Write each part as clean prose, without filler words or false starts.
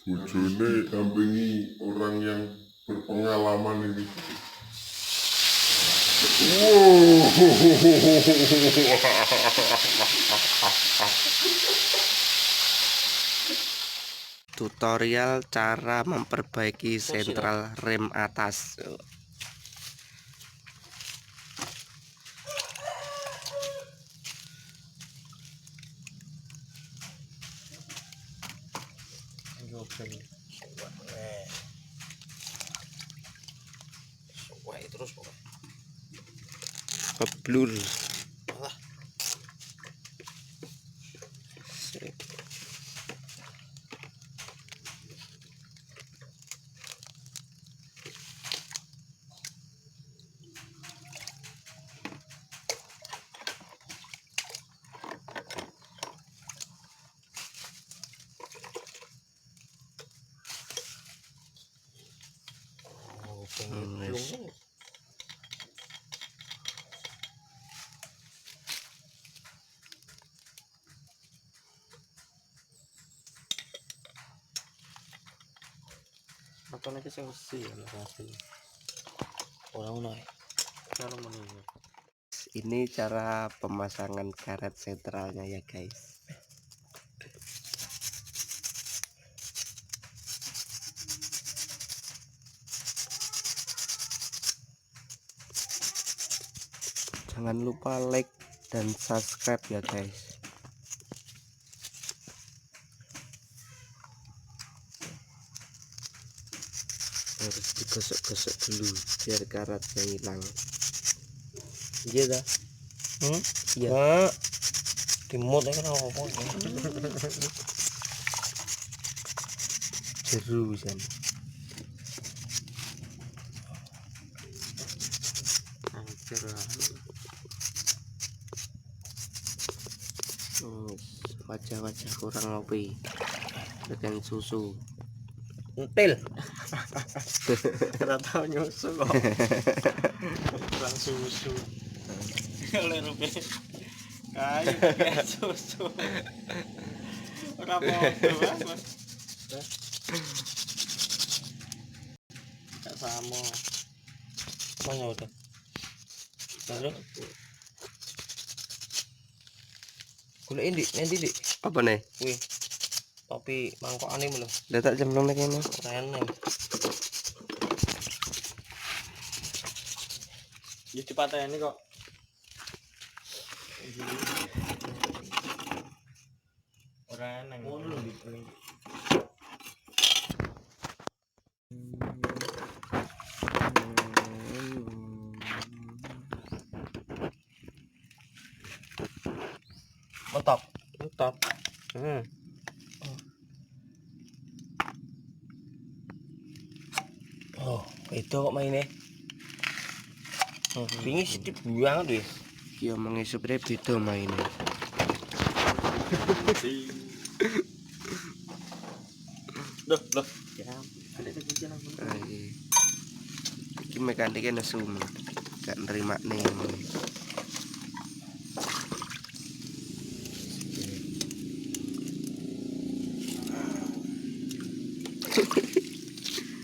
bojone dampingi orang yang berpengalaman ini. Tutorial cara memperbaiki sentral rem atas. Terus Ngeblur. Atau nanti saya usir nanti orang naik cara menunggu. Ini cara pemasangan karet sentralnya ya guys. Jangan lupa like dan subscribe ya guys. Harus digosok-gosok dulu biar karetnya hilang. Iya dah. Iya. Timut ya kan apa? Jeru san. Hancur. Wajah-wajah kurang ngopi dengan susu. Entil. Rata nyusu kok. Kurang susu. Oleh rupi. Kayak susu. Ora apa-apa, Mas. Gak sama. Mana udah? Terus golek ndik, nanti dik. Apa nih? Wih. Topi mangkokane lho. Udah tak jemlong lagi nih. Reneng. Ya dipateni kok. Ora eneng. Ngono lho iki. Mantap. Mantap. Oh, itu kok mainnya. Ini sih dibuang tuh. Ya mengisupnya beda mainnya. Loh. Ya, ada kunci langsung. Ini mekaniknya nesu, gak nerima nih.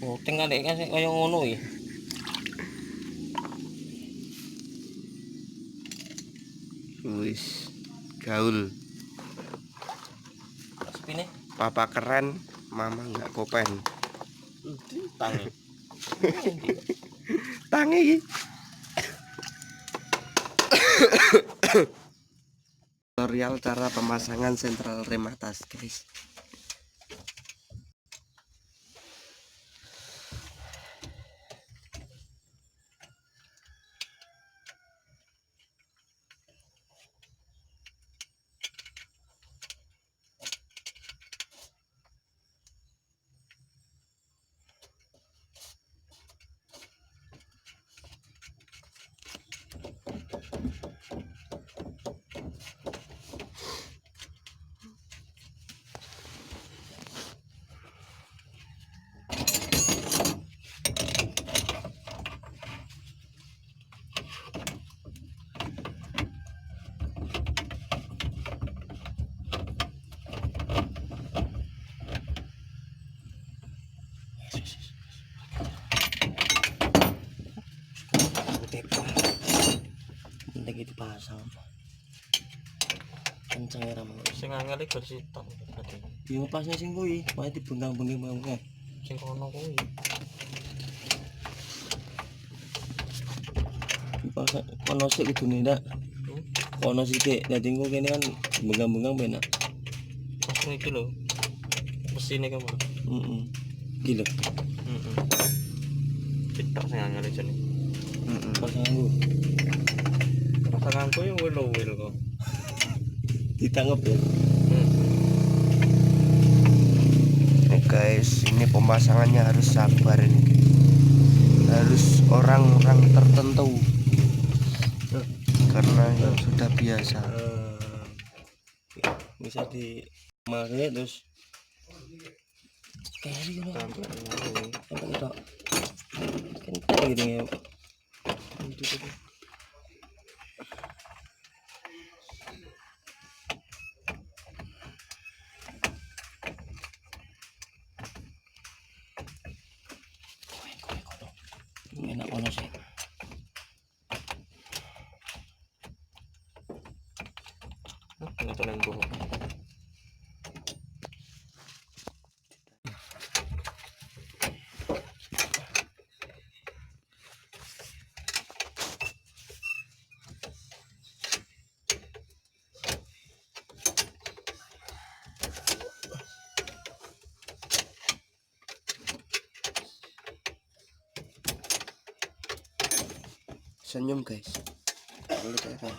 Oh, tinggal dek kan kayak ngono ya. Wis gaul. Sepine? Papa keren, mama nggak kopen. Tangi. Tangi. Tutorial cara pemasangan sentral rem atas guys. Lagi dipasang kenceng ya ramai sing angel iki bersitok berarti yo pasnya sing kuwi wae dibengkang-bengkang sing kono kuwi pasang kono sik kudune ndak kono sithik dadi engko kene kan bengkang-bengkang benak pasang iki lho mesine kamu iki lho cetok sing angel jane pasanganku yang wil kok ditangkap ya. Guys, ini pemasangannya harus sabar ini, harus orang-orang tertentu karena yang sudah biasa. Bisa di magnet terus kayak gini kan gitu ya. Enak kono sih. Nggak nenggo. Senyum guys, boleh kan?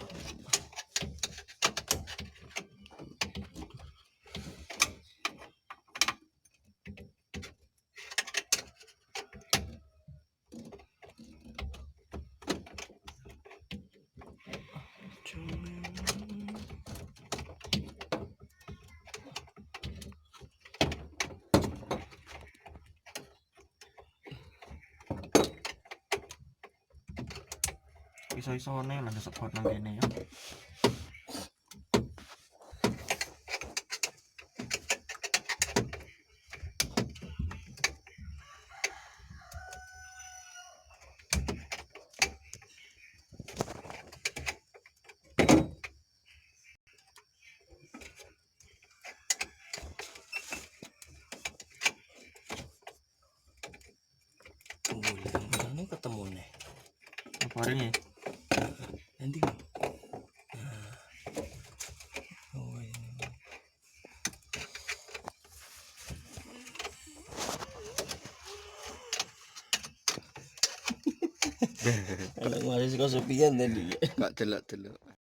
Iso-iso nih lah support nang kene ya. Ini ketemu nih. Apa ini? Nanti oh ini anak masih kesepian tadi Gak delok-delok.